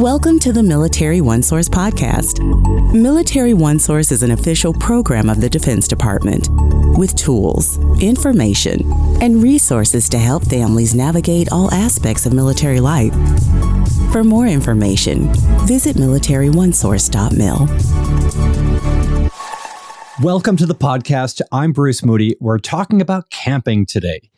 Welcome to the Military OneSource Podcast. Military OneSource is an official program of the Defense Department with tools, information, and resources to help families navigate all aspects of military life. For more information, visit MilitaryOneSource.mil. Welcome to the podcast. I'm Bruce Moody. We're talking about camping today.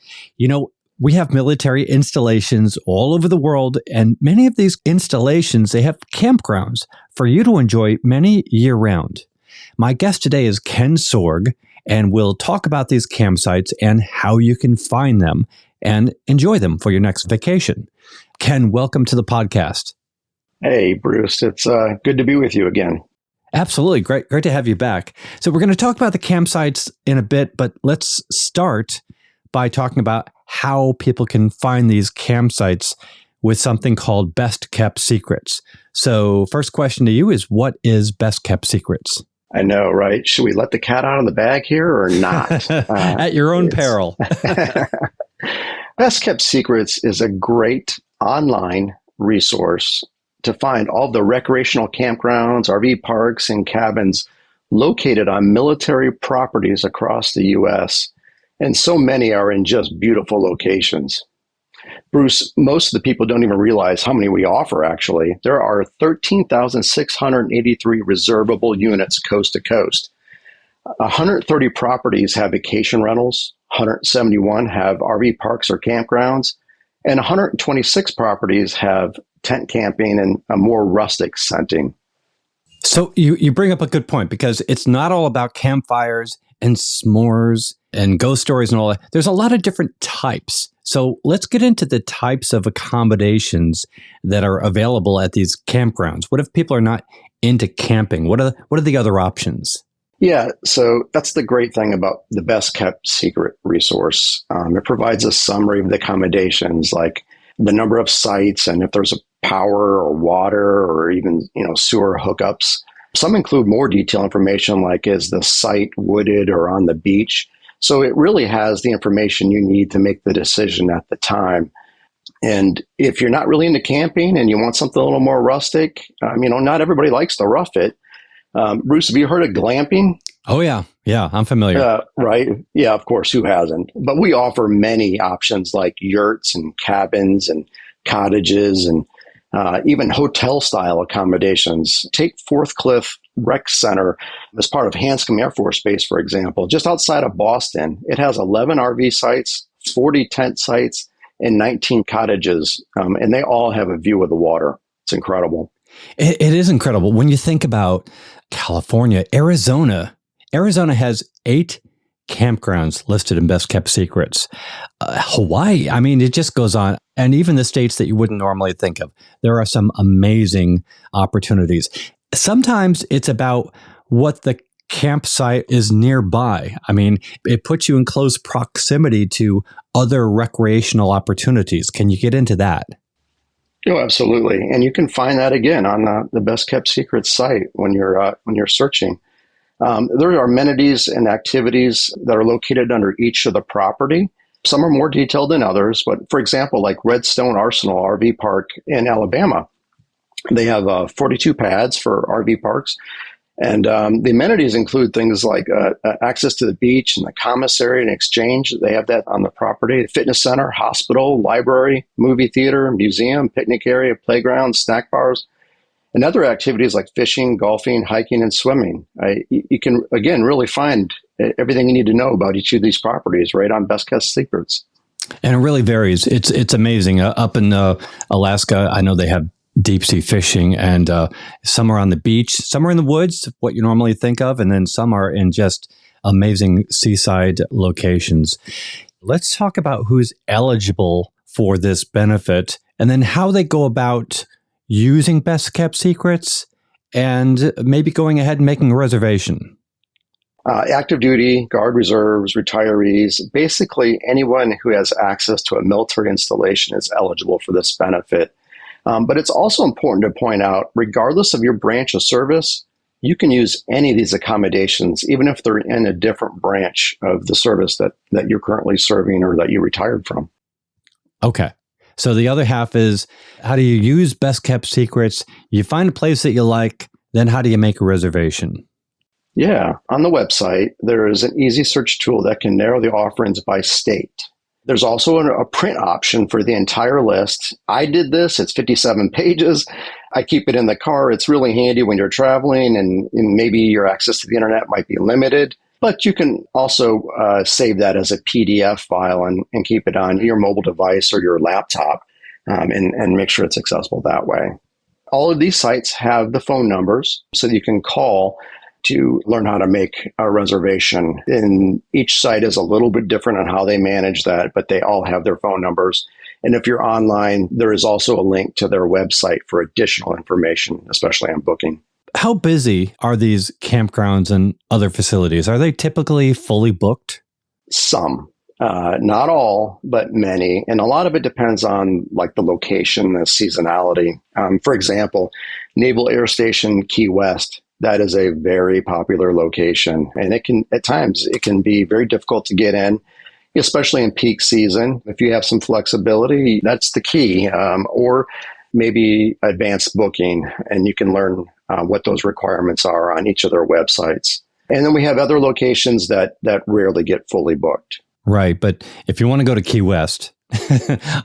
We have military installations all over the world, and many of these installations, they have campgrounds for you to enjoy many year-round. My guest today is Ken Sorg, and we'll talk about these campsites and how you can find them and enjoy them for your next vacation. Ken, welcome to the podcast. Hey, Bruce. It's good to be with you again. Absolutely. Great to have you back. So we're going to talk about the campsites in a bit, but let's start by talking about how people can find these campsites with something called Best Kept Secrets. So first question to you is, what is Best Kept Secrets? I know, right? Should we let the cat out of the bag here or not? At your own peril. Best Kept Secrets is a great online resource to find all the recreational campgrounds, RV parks, and cabins located on military properties across the U.S., and so many are in just beautiful locations. Bruce, most of the people don't even realize how many we offer, actually. There are 13,683 reservable units coast to coast. 130 properties have vacation rentals, 171 have RV parks or campgrounds, and 126 properties have tent camping and a more rustic setting. So you bring up a good point, because it's not all about campfires and s'mores and ghost stories and all that. There's a lot of different types. So let's get into the types of accommodations that are available at these campgrounds. What if people are not into camping? What are the other options? Yeah, so that's the great thing about the Best Kept Secret resource. It provides a summary of the accommodations, like the number of sites and if there's a power or water or even sewer hookups. Some include more detailed information, like is the site wooded or on the beach. So it really has the information you need to make the decision at the time. And if you're not really into camping and you want something a little more rustic, not everybody likes to rough it. Bruce, have you heard of glamping? Oh, yeah. Yeah, I'm familiar. Right. Yeah, of course. Who hasn't? But we offer many options like yurts and cabins and cottages and even hotel-style accommodations. Take Fourth Cliff Rec Center as part of Hanscom Air Force Base, for example, just outside of Boston. It has 11 RV sites, 40 tent sites, and 19 cottages, and they all have a view of the water. It's incredible. It is incredible. When you think about California, Arizona has 8 campgrounds listed in Best Kept Secrets. Hawaii, it just goes on. And even the states that you wouldn't normally think of. There are some amazing opportunities. Sometimes it's about what the campsite is nearby. It puts you in close proximity to other recreational opportunities. Can you get into that? Oh, absolutely. And you can find that again on the Best Kept Secrets site when you're searching. There are amenities and activities that are located under each of the property. Some are more detailed than others, but for example, like Redstone Arsenal RV Park in Alabama, they have 42 pads for RV parks. And the amenities include things like access to the beach and the commissary and exchange. They have that on the property. The fitness center, hospital, library, movie theater, museum, picnic area, playground, snack bars, and other activities like fishing, golfing, hiking, and swimming. You can, again, really find everything you need to know about each of these properties right on Best Kept Secrets. And it really varies. It's amazing. Up in Alaska, I know they have deep sea fishing, and some are on the beach, some are in the woods, what you normally think of, and then some are in just amazing seaside locations. Let's talk about who's eligible for this benefit, and then how they go about using Best Kept Secrets, and maybe going ahead and making a reservation. Active duty, Guard Reserves, retirees, basically anyone who has access to a military installation is eligible for this benefit. But it's also important to point out, regardless of your branch of service, you can use any of these accommodations, even if they're in a different branch of the service that you're currently serving or that you retired from. Okay. So the other half is, how do you use best kept secrets? You find a place that you like, then how do you make a reservation? Yeah. On the website, there is an easy search tool that can narrow the offerings by state. There's also a print option for the entire list. I did this. It's 57 pages. I keep it in the car. It's really handy when you're traveling and maybe your access to the internet might be limited. But you can also save that as a PDF file and keep it on your mobile device or your laptop and make sure it's accessible that way. All of these sites have the phone numbers so that you can call to learn how to make a reservation. And each site is a little bit different on how they manage that, but they all have their phone numbers. And if you're online, there is also a link to their website for additional information, especially on booking. How busy are these campgrounds and other facilities? Are they typically fully booked? Some. Not all, but many. And a lot of it depends on like the location, the seasonality. For example, Naval Air Station Key West, that is a very popular location. And it can, at times, it can be very difficult to get in, especially in peak season. If you have some flexibility, that's the key. Or maybe advanced booking, and you can learn what those requirements are on each of their websites. And then we have other locations that rarely get fully booked. Right. But if you want to go to Key West,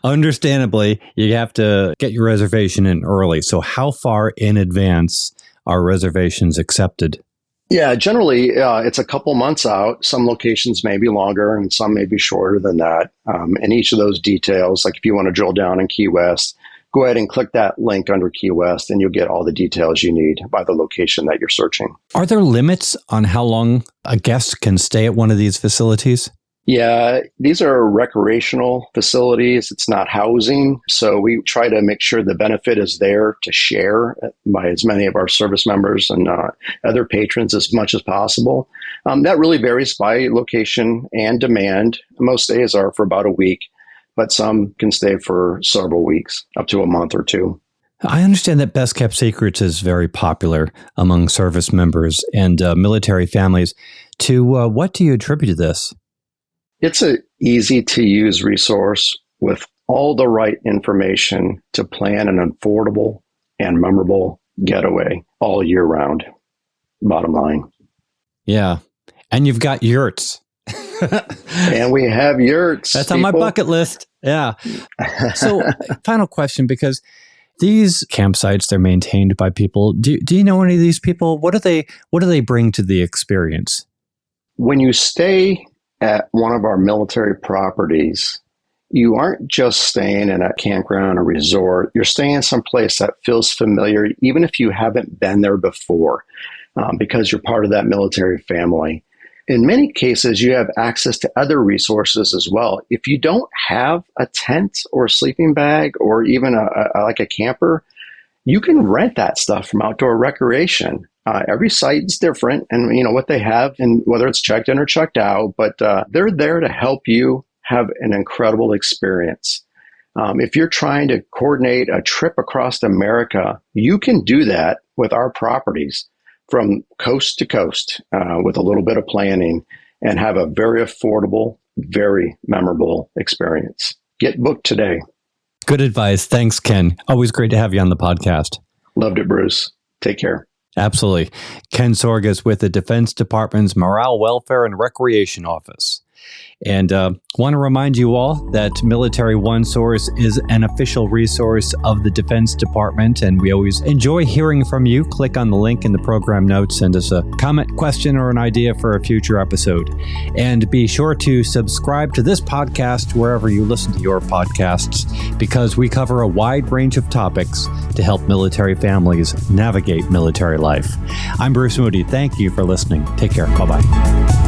understandably, you have to get your reservation in early. So how far in advance are reservations accepted? Yeah, generally, it's a couple months out. Some locations may be longer and some may be shorter than that. And each of those details, like if you want to drill down in Key West, go ahead and click that link under Key West and you'll get all the details you need by the location that you're searching. Are there limits on how long a guest can stay at one of these facilities? Yeah, these are recreational facilities. It's not housing. So we try to make sure the benefit is there to share by as many of our service members and other patrons as much as possible. That really varies by location and demand. Most days are for about a week, but some can stay for several weeks, up to a month or two. I understand that Best Kept Secrets is very popular among service members and military families. To what do you attribute this? It's an easy-to-use resource with all the right information to plan an affordable and memorable getaway all year round. Bottom line. Yeah. And you've got yurts. And we have yurts. That's people on my bucket list. Yeah. So, final question, because these campsites, they're maintained by people. Do you know any of these people? What do they bring to the experience? When you stay at one of our military properties, you aren't just staying in a campground or resort. You're staying someplace that feels familiar, even if you haven't been there before, because you're part of that military family. In many cases, you have access to other resources as well. If you don't have a tent or a sleeping bag or even like a camper, you can rent that stuff from Outdoor Recreation. Every site's different and what they have and whether it's checked in or checked out, but they're there to help you have an incredible experience. If you're trying to coordinate a trip across America, you can do that with our properties from coast to coast with a little bit of planning and have a very affordable, very memorable experience. Get booked today. Good advice. Thanks, Ken. Always great to have you on the podcast. Loved it, Bruce. Take care. Absolutely. Ken Sorg is with the Defense Department's Morale, Welfare, and Recreation Office. And want to remind you all that Military OneSource is an official resource of the Defense Department, and we always enjoy hearing from you. Click on the link in the program notes, send us a comment, question, or an idea for a future episode. And be sure to subscribe to this podcast wherever you listen to your podcasts, because we cover a wide range of topics to help military families navigate military life. I'm Bruce Moody. Thank you for listening. Take care. Bye-bye.